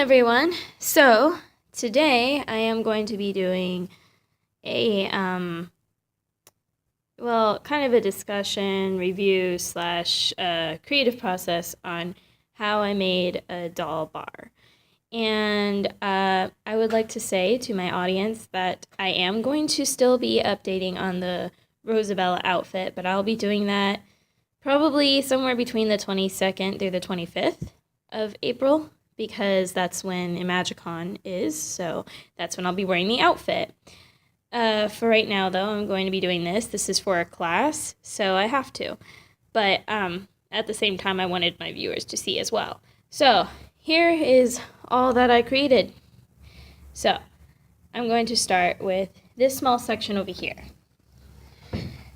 everyone. So today I am going to be doing a kind of a discussion, review slash creative process on how I made a doll bar. And I would like to say to my audience that I am going to still be updating on the Rosabella outfit, but I'll be doing that probably somewhere between the 22nd through the 25th of April, because that's when Imagicon is, so that's when I'll be wearing the outfit. For right now, though, I'm going to be doing this. This is for a class, so I have to. But at the same time, I wanted my viewers to see as well. So here is all that I created. So I'm going to start with this small section over here.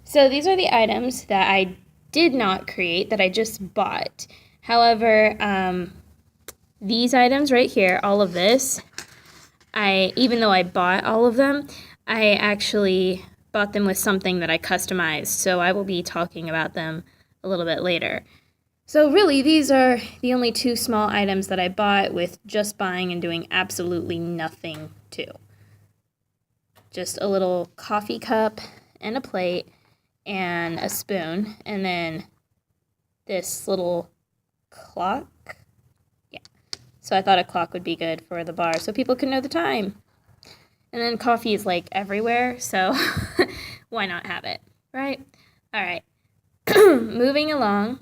So these are the items that I did not create, that I just bought. However, these items right here, all of this, even though I bought all of them, I actually bought them with something that I customized, so I will be talking about them a little bit later. So really, these are the only two small items that I bought with just buying and doing absolutely nothing to. Just a little coffee cup and a plate and a spoon, and then this little clock. So I thought a clock would be good for the bar so people can know the time. And then coffee is like everywhere, so why not have it, right? All right, moving along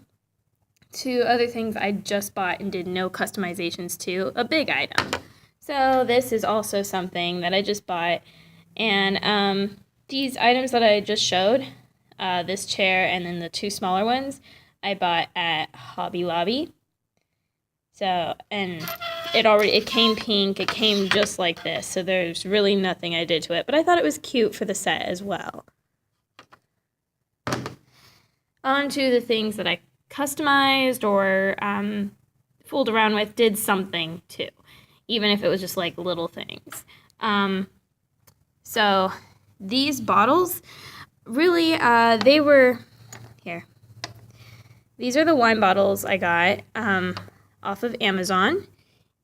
to other things I just bought and did no customizations to, a big item. So this is also something that I just bought, and these items that I just showed, this chair and then the two smaller ones, I bought at Hobby Lobby. So, and it came pink, it came just like this, so there's really nothing I did to it, but I thought it was cute for the set as well. On to the things that I customized or fooled around with, did something to, even if it was just like little things. So these bottles, really, they were, here. These are the wine bottles I got off of Amazon,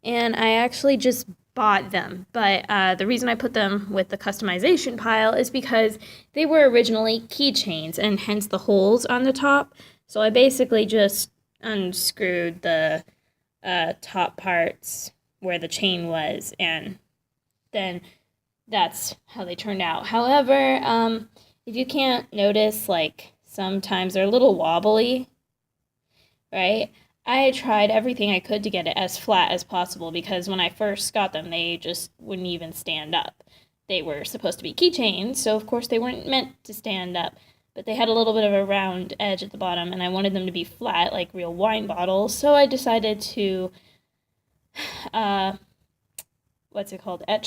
and I actually just bought them, but the reason I put them with the customization pile is because they were originally keychains, and hence the holes on the top. So I basically just unscrewed the top parts where the chain was, and then that's how they turned out. However, if you can't notice, like, sometimes they're a little wobbly, right? I tried everything I could to get it as flat as possible, because when I first got them, they just wouldn't even stand up. They were supposed to be keychains, so of course they weren't meant to stand up, but they had a little bit of a round edge at the bottom, and I wanted them to be flat like real wine bottles, so I decided to, etch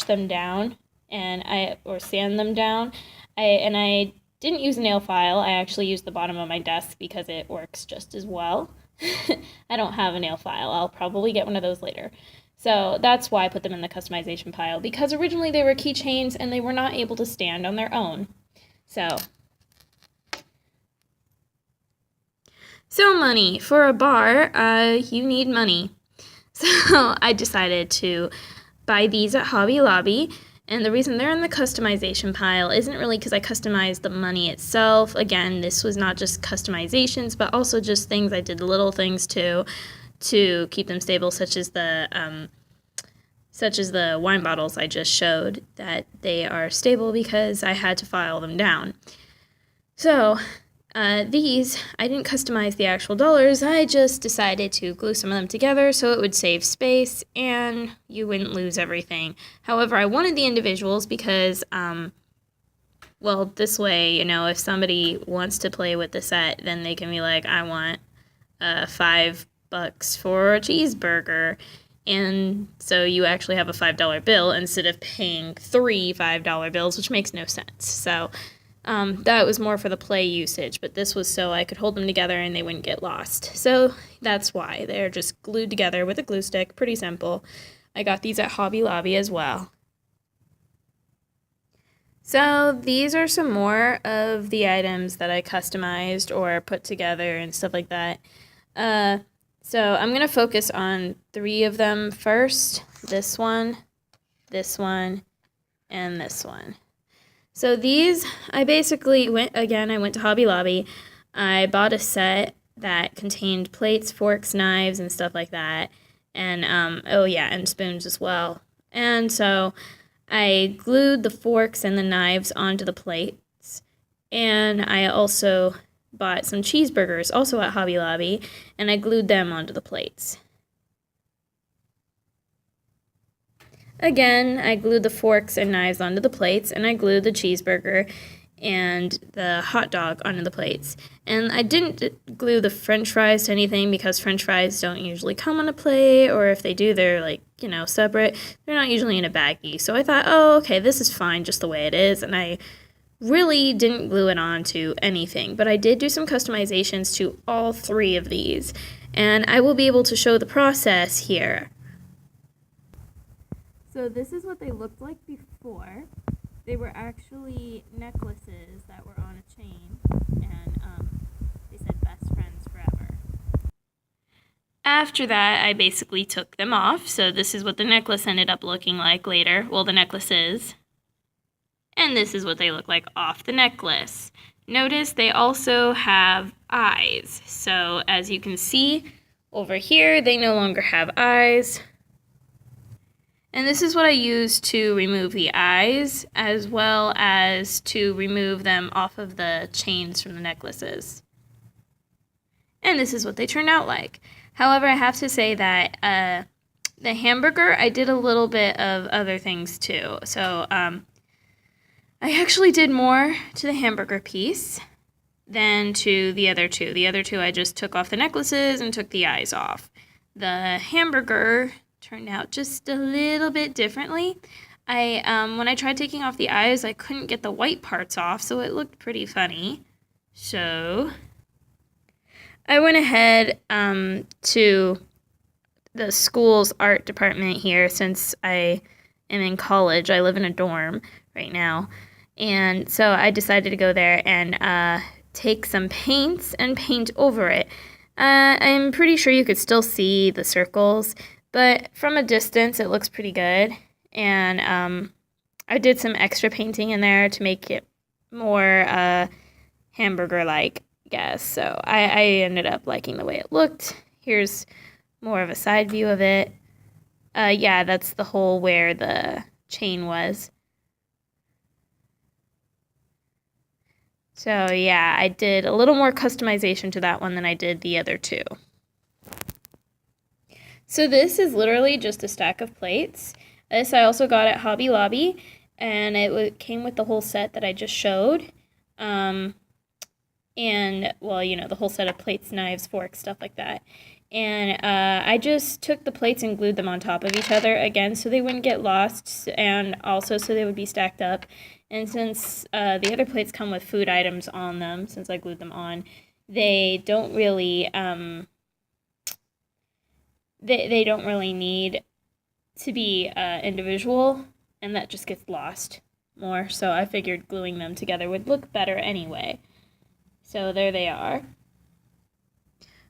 them down, or sand them down. I didn't use a nail file. I actually used the bottom of my desk because it works just as well. I don't have a nail file. I'll probably get one of those later. So that's why I put them in the customization pile, because originally they were keychains and they were not able to stand on their own. So money. For a bar, you need money. So I decided to buy these at Hobby Lobby. And the reason they're in the customization pile isn't really because I customized the money itself. Again, this was not just customizations, but also just things I did, little things to keep them stable, such as the wine bottles I just showed, that they are stable because I had to file them down. So these, I didn't customize the actual dollars. I just decided to glue some of them together so it would save space and you wouldn't lose everything. However, I wanted the individuals because, this way, if somebody wants to play with the set, then they can be like, I want $5 for a cheeseburger. And so you actually have a $5 bill instead of paying three $5 bills, which makes no sense. So that was more for the play usage, but this was so I could hold them together and they wouldn't get lost. So that's why they're just glued together with a glue stick. Pretty simple. I got these at Hobby Lobby as well. So these are some more of the items that I customized or put together and stuff like that. So I'm going to focus on 3 of them first. This one, and this one. So these, I basically went to Hobby Lobby. I bought a set that contained plates, forks, knives, and stuff like that. And, and spoons as well. And so I glued the forks and the knives onto the plates. And I also bought some cheeseburgers, also at Hobby Lobby, and I glued them onto the plates. Again, I glued the forks and knives onto the plates, and I glued the cheeseburger and the hot dog onto the plates. And I didn't glue the french fries to anything because french fries don't usually come on a plate, or if they do, they're separate. They're not usually in a baggie. So I thought, oh, okay, this is fine just the way it is, and I really didn't glue it on to anything, but I did do some customizations to all 3 of these, and I will be able to show the process here. So this is what they looked like before. They were actually necklaces that were on a chain, and they said best friends forever. After that, I basically took them off, so this is what the necklace ended up looking like later. Well, the necklace is. And this is what they look like off the necklace. Notice they also have eyes. So as you can see over here, they no longer have eyes. And this is what I used to remove the eyes, as well as to remove them off of the chains from the necklaces. And this is what they turned out like. However, I have to say that the hamburger, I did a little bit of other things too. So, I actually did more to the hamburger piece than to the other 2. The other 2, I just took off the necklaces and took the eyes off. The hamburger turned out just a little bit differently. When I tried taking off the eyes, I couldn't get the white parts off, so it looked pretty funny. So I went ahead to the school's art department here since I am in college. I live in a dorm right now. And so I decided to go there and take some paints and paint over it. I'm pretty sure you could still see the circles, but from a distance it looks pretty good. And I did some extra painting in there to make it more hamburger-like, I guess. So I ended up liking the way it looked. Here's more of a side view of it. Yeah, that's the hole where the chain was. So yeah, I did a little more customization to that one than I did the other 2. So this is literally just a stack of plates. This I also got at Hobby Lobby, and it came with the whole set that I just showed. And, well, the whole set of plates, knives, forks, stuff like that. And I just took the plates and glued them on top of each other again so they wouldn't get lost, and also so they would be stacked up. And since the other plates come with food items on them, since I glued them on, they don't really they don't really need to be individual, and that just gets lost more. So I figured gluing them together would look better anyway. So there they are.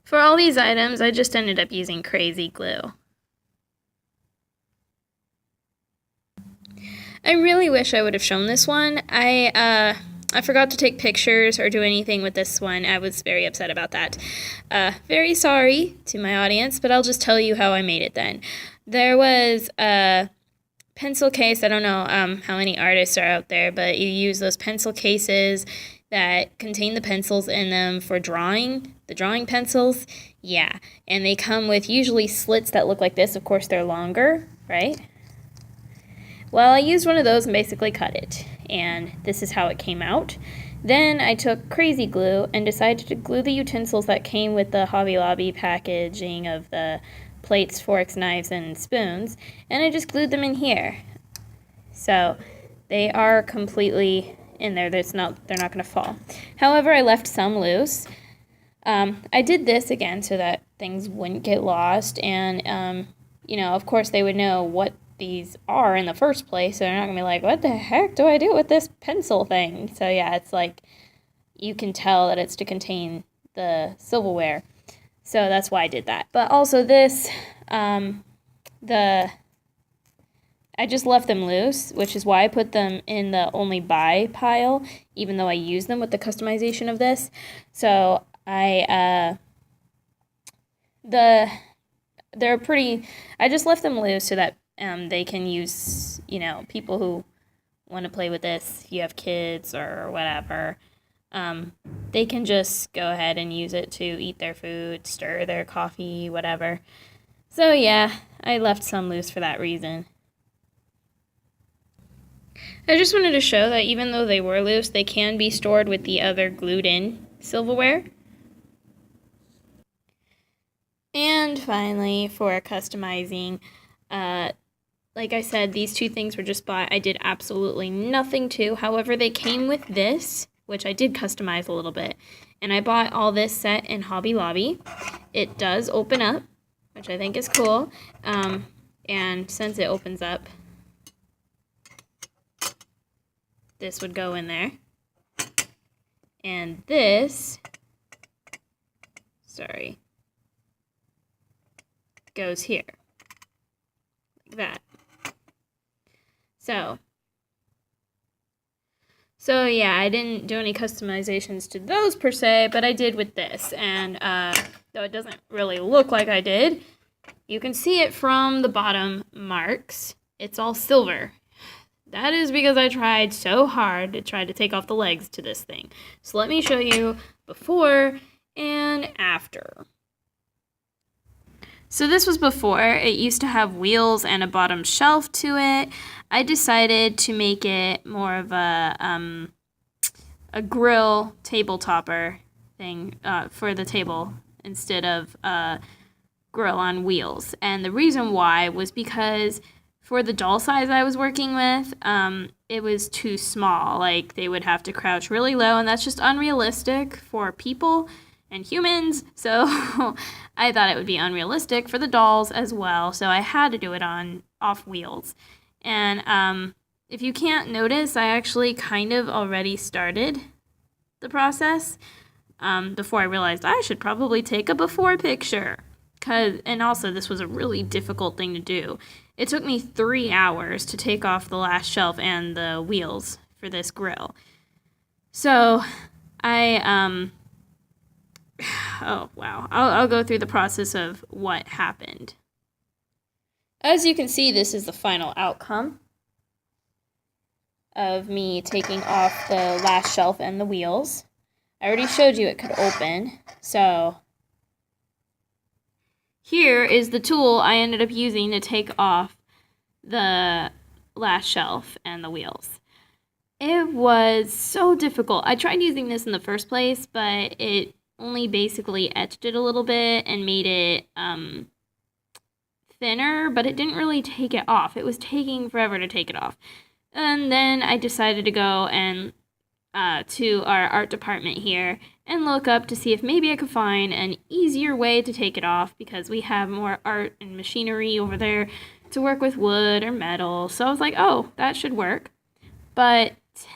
For all these items, I just ended up using crazy glue. I really wish I would have shown this one. I forgot to take pictures or do anything with this one. I was very upset about that. Very sorry to my audience, but I'll just tell you how I made it then. There was a pencil case. I don't know how many artists are out there, but you use those pencil cases that contain the pencils in them for drawing, the drawing pencils. Yeah, and they come with usually slits that look like this. Of course, they're longer, right? Well, I used one of those and basically cut it, and this is how it came out. Then I took crazy glue and decided to glue the utensils that came with the Hobby Lobby packaging of the plates, forks, knives, and spoons, and I just glued them in here. So they are completely in there. They're not going to fall. However, I left some loose. I did this again so that things wouldn't get lost, and of course they would know what these are in the first place, so they're not gonna be like, what the heck do I do with this pencil thing? So yeah, it's like you can tell that it's to contain the silverware. So that's why I did that. But also this, I just left them loose, which is why I put them in the only buy pile, even though I use them with the customization of this. So I just left them loose so that they can use, people who want to play with this, you have kids or whatever, they can just go ahead and use it to eat their food, stir their coffee, whatever. So yeah, I left some loose for that reason. I just wanted to show that even though they were loose, they can be stored with the other glued-in silverware. And finally, for customizing, like I said, these two things were just bought. I did absolutely nothing to. However, they came with this, which I did customize a little bit. And I bought all this set in Hobby Lobby. It does open up, which I think is cool. And since it opens up, this would go in there. And this, goes here. Like that. So yeah, I didn't do any customizations to those per se, but I did with this. And though it doesn't really look like I did, you can see it from the bottom marks. It's all silver. That is because I tried so hard to try to take off the legs to this thing. So let me show you before and after. So this was before. It used to have wheels and a bottom shelf to it. I decided to make it more of a grill table topper thing for the table instead of a grill on wheels. And the reason why was because for the doll size I was working with, it was too small. Like, they would have to crouch really low, and that's just unrealistic for people and humans. So I thought it would be unrealistic for the dolls as well. So I had to do it off wheels. And if you can't notice, I actually kind of already started the process before I realized I should probably take a before picture. And also, this was a really difficult thing to do. It took me 3 hours to take off the last shelf and the wheels for this grill. So oh wow, I'll go through the process of what happened. As you can see, this is the final outcome of me taking off the last shelf and the wheels. I already showed you it could open, so here is the tool I ended up using to take off the last shelf and the wheels. It was so difficult. I tried using this in the first place, but it only basically etched it a little bit and made it thinner, but it didn't really take it off. It was taking forever to take it off. And then I decided to go and to our art department here and look up to see if maybe I could find an easier way to take it off, because we have more art and machinery over there to work with wood or metal. So I was like, oh, that should work. But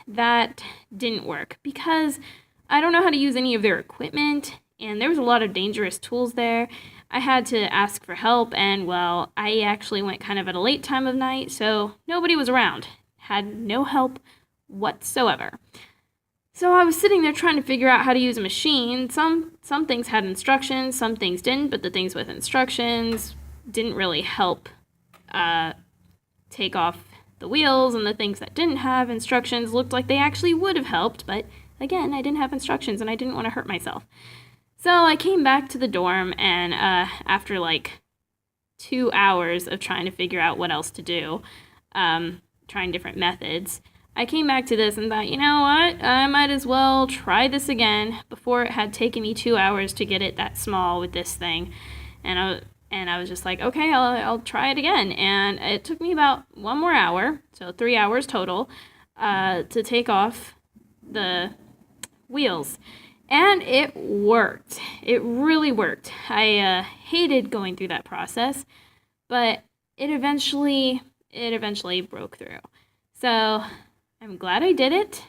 that didn't work because I don't know how to use any of their equipment, and there was a lot of dangerous tools there. I had to ask for help, and well, I actually went kind of at a late time of night, so nobody was around. Had no help whatsoever. So I was sitting there trying to figure out how to use a machine. Some things had instructions, some things didn't, but the things with instructions didn't really help take off the wheels, and the things that didn't have instructions looked like they actually would have helped, but again, I didn't have instructions and I didn't want to hurt myself. So I came back to the dorm, and after like 2 hours of trying to figure out what else to do, trying different methods, I came back to this and thought, you know what, I might as well try this again. Before, it had taken me 2 hours to get it that small with this thing, and I was just like, okay, I'll try it again. And it took me about 1 more hour, so 3 hours total, to take off the wheels. And it worked. It really worked. I hated going through that process, but it eventually broke through. So I'm glad I did it.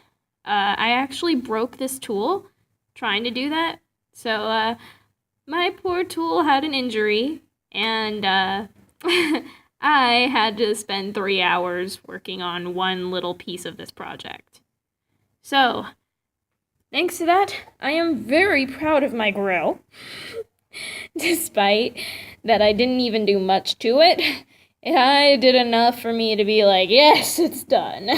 I actually broke this tool trying to do that. So my poor tool had an injury, and I had to spend 3 hours working on one little piece of this project. So, thanks to that, I am very proud of my grill. Despite that I didn't even do much to it, I did enough for me to be like, yes, it's done.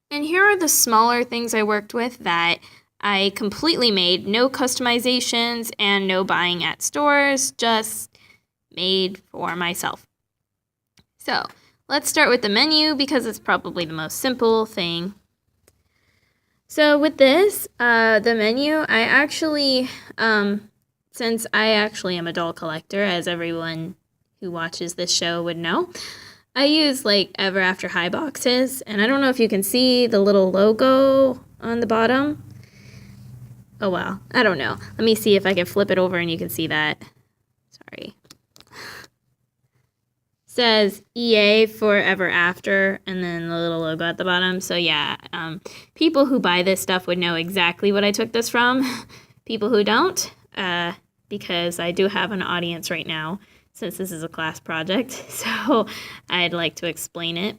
And here are the smaller things I worked with that I completely made. No customizations and no buying at stores, just made for myself. So, let's start with the menu because it's probably the most simple thing. So with this, the menu, I actually, since I actually am a doll collector, as everyone who watches this show would know, I use like Ever After High boxes, and I don't know if you can see the little logo on the bottom. Oh well, I don't know. Let me see if I can flip it over and you can see that. Sorry. Says EA for Ever After, and then the little logo at the bottom. So yeah, people who buy this stuff would know exactly what I took this from. People who don't, because I do have an audience right now, since this is a class project, so I'd like to explain it.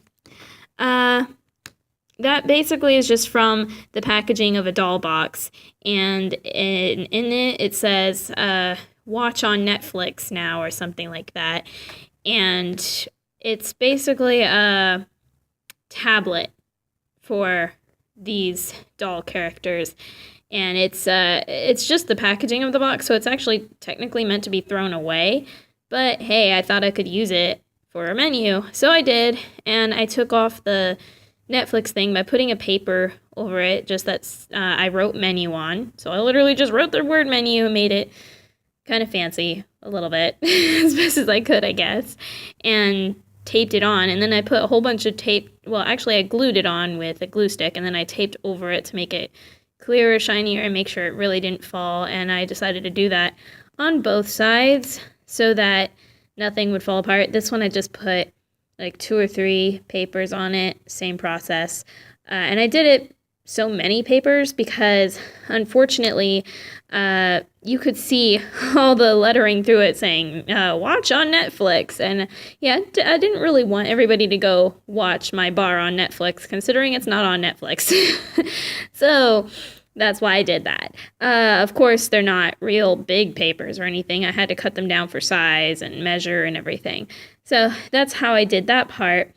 That basically is just from the packaging of a doll box, and in it, it says, watch on Netflix now, or something like that. And it's basically a tablet for these doll characters. And it's just the packaging of the box, so it's actually technically meant to be thrown away. But hey, I thought I could use it for a menu, so I did. And I took off the Netflix thing by putting a paper over it, just that I wrote menu on. So I literally just wrote the word menu and made it kind of fancy a little bit, as best as I could, I guess, and taped it on. And then I put a whole bunch of tape, well, actually I glued it on with a glue stick, and then I taped over it to make it clearer, shinier, and make sure it really didn't fall. And I decided to do that on both sides so that nothing would fall apart. This one I just put like 2 or 3 papers on it, same process. And I did it so many papers because, unfortunately, you could see all the lettering through it saying, watch on Netflix. And yeah, I didn't really want everybody to go watch my bar on Netflix, considering it's not on Netflix. So that's why I did that. Of course, they're not real big papers or anything. I had to cut them down for size and measure and everything. So that's how I did that part.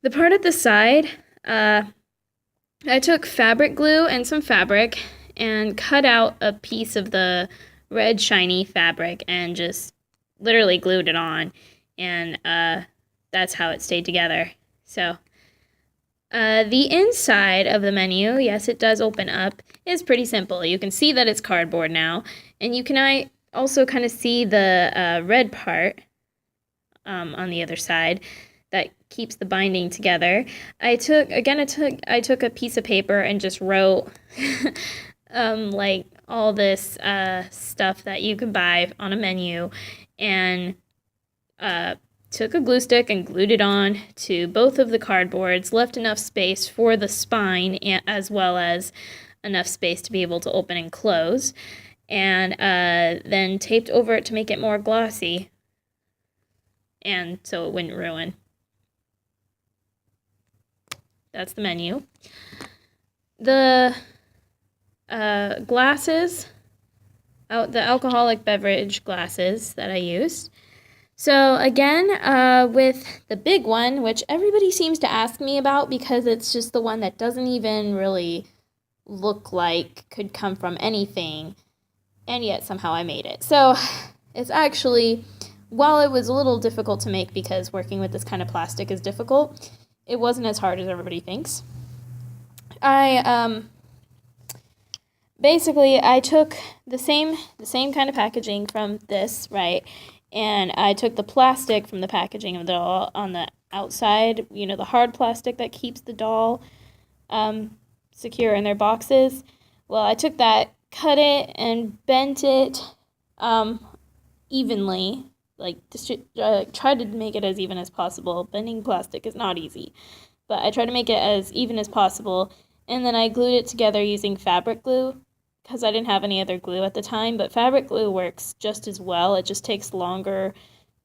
The part at the side, I took fabric glue and some fabric and cut out a piece of the red shiny fabric and just literally glued it on, and that's how it stayed together. So the inside of the menu, yes, it does open up, is pretty simple. You can see that it's cardboard now, and you can also kind of see the red part on the other side that keeps the binding together. I took a piece of paper and just wrote like all this stuff that you could buy on a menu, and took a glue stick and glued it on to both of the cardboards, left enough space for the spine as well as enough space to be able to open and close, and then taped over it to make it more glossy, and so it wouldn't ruin. That's the menu. The glasses, the alcoholic beverage glasses that I used. So again, with the big one, which everybody seems to ask me about because it's just the one that doesn't even really look like could come from anything, and yet somehow I made it. So it's actually, while it was a little difficult to make because working with this kind of plastic is difficult, it wasn't as hard as everybody thinks. Basically, I took the same kind of packaging from this, right? And I took the plastic from the packaging of the doll on the outside, the hard plastic that keeps the doll secure in their boxes. Well, I took that, cut it, and bent it evenly. Tried to make it as even as possible. Bending plastic is not easy, but I tried to make it as even as possible, and then I glued it together using fabric glue because I didn't have any other glue at the time, but fabric glue works just as well. It just takes longer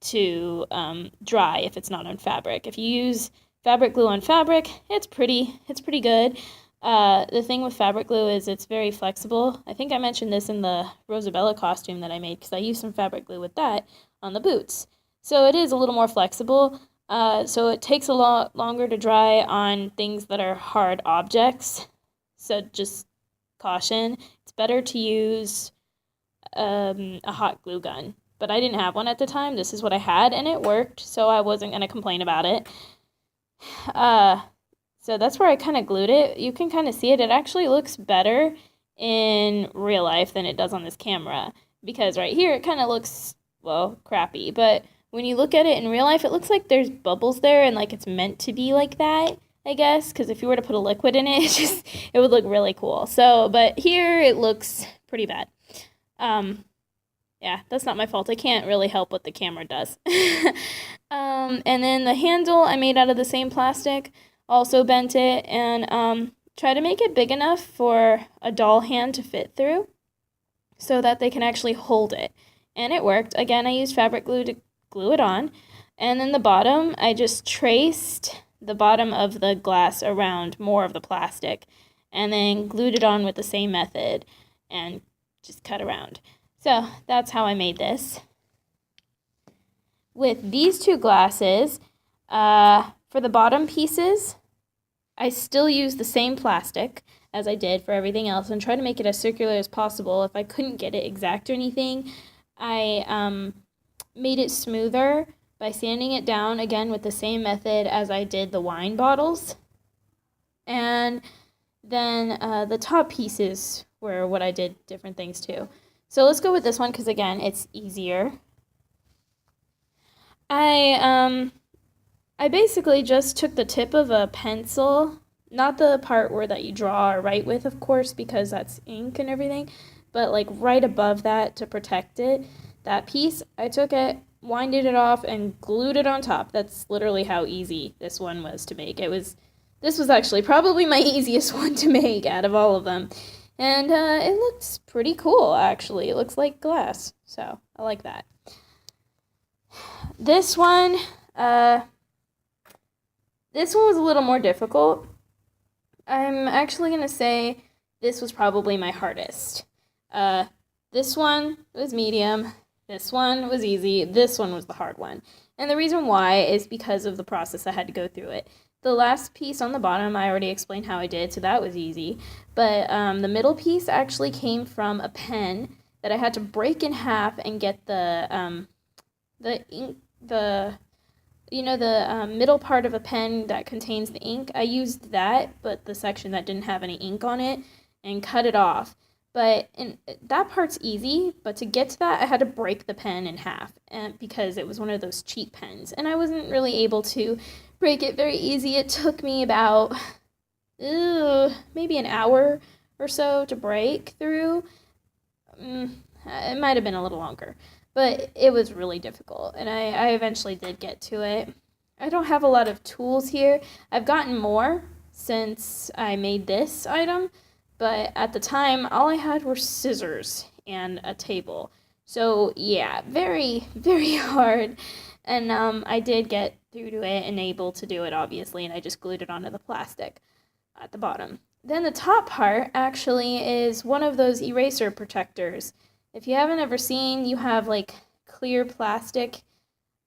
to dry if it's not on fabric. If you use fabric glue on fabric, it's pretty good. The thing with fabric glue is it's very flexible. I think I mentioned this in the Rosabella costume that I made because I used some fabric glue with that on the boots. So it is a little more flexible. So it takes a lot longer to dry on things that are hard objects. So just caution, it's better to use a hot glue gun. But I didn't have one at the time. This is what I had, and it worked, so I wasn't going to complain about it. So that's where I kind of glued it. You can kind of see it. It actually looks better in real life than it does on this camera. Because right here, it kind of looks, well, crappy. But when you look at it in real life, it looks like there's bubbles there, and like it's meant to be like that, I guess. Because if you were to put a liquid in it, it would look really cool. So, but here, it looks pretty bad. Yeah, that's not my fault. I can't really help what the camera does. And then the handle I made out of the same plastic, also bent it, and try to make it big enough for a doll hand to fit through so that they can actually hold it. And it worked. Again, I used fabric glue to glue it on. And then the bottom, I just traced the bottom of the glass around more of the plastic and then glued it on with the same method and just cut around. So that's how I made this. With these two glasses, for the bottom pieces, I still use the same plastic as I did for everything else and try to make it as circular as possible. If I couldn't get it exact or anything, I made it smoother by sanding it down again with the same method as I did the wine bottles. And then the top pieces were what I did different things to. So let's go with this one because, again, it's easier. I basically just took the tip of a pencil, not the part where that you draw or write with, of course, because that's ink and everything, but like right above that to protect it, that piece, I took it, winded it off, and glued it on top. That's literally how easy this one was to make. This was actually probably my easiest one to make out of all of them. And it looks pretty cool, actually. It looks like glass, so I like that. This one was a little more difficult. I'm actually going to say this was probably my hardest. This one was medium. This one was easy. This one was the hard one. And the reason why is because of the process I had to go through it. The last piece on the bottom, I already explained how I did, so that was easy. But the middle piece actually came from a pen that I had to break in half and get the ink, middle part of a pen that contains the ink. I used that, but the section that didn't have any ink on it, and cut it off. But that part's easy, but to get to that, I had to break the pen in half because it was one of those cheap pens, and I wasn't really able to break it very easy. It took me about maybe an hour or so to break through. It might have been a little longer, but it was really difficult, and I eventually did get to it. I don't have a lot of tools here. I've gotten more since I made this item, but at the time, all I had were scissors and a table. So yeah, very, very hard. And I did get through to it and able to do it, obviously, and I just glued it onto the plastic at the bottom. Then the top part actually is one of those eraser protectors. If you haven't ever seen, you have like clear plastic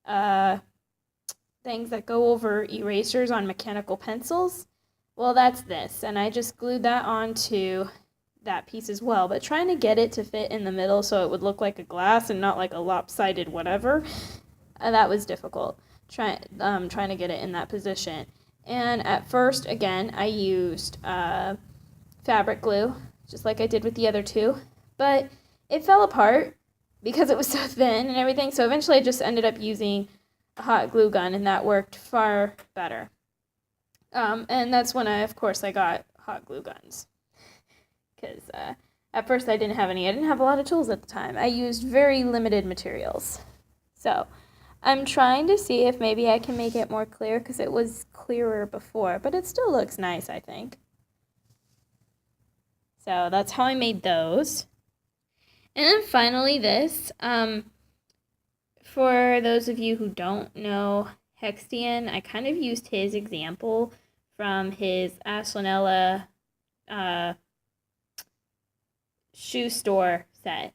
things that go over erasers on mechanical pencils. Well, that's this, and I just glued that onto that piece as well, but trying to get it to fit in the middle so it would look like a glass and not like a lopsided whatever, that was difficult, trying to get it in that position. And at first, again, I used fabric glue, just like I did with the other two, but it fell apart because it was so thin and everything, so eventually I just ended up using a hot glue gun, and that worked far better. And that's when I got hot glue guns. Because at first I didn't have any. I didn't have a lot of tools at the time. I used very limited materials. So I'm trying to see if maybe I can make it more clear because it was clearer before. But it still looks nice, I think. So that's how I made those. And then finally this, for those of you who don't know Hextian, I kind of used his example from his Aslanella shoe store set.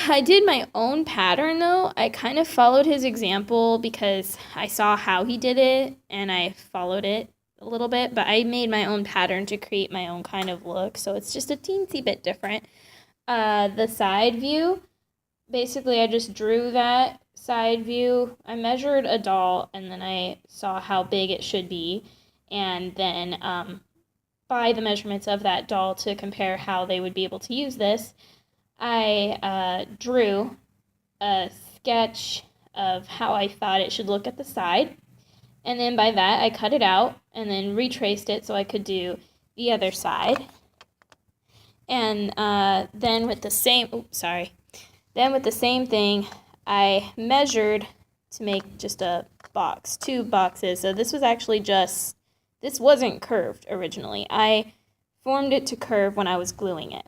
I did my own pattern though. I kind of followed his example because I saw how he did it and I followed it a little bit, but I made my own pattern to create my own kind of look, so it's just a teensy bit different. The side view, basically I just drew that side view. I measured a doll and then I saw how big it should be, and then by the measurements of that doll to compare how they would be able to use this, I drew a sketch of how I thought it should look at the side, and then by that I cut it out and then retraced it so I could do the other side. And then with the same thing, I measured to make just a box, 2 boxes. So this was actually this wasn't curved originally. I formed it to curve when I was gluing it.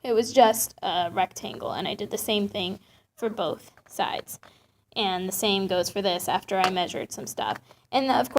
It was just a rectangle, and I did the same thing for both sides. And the same goes for this after I measured some stuff. And of course,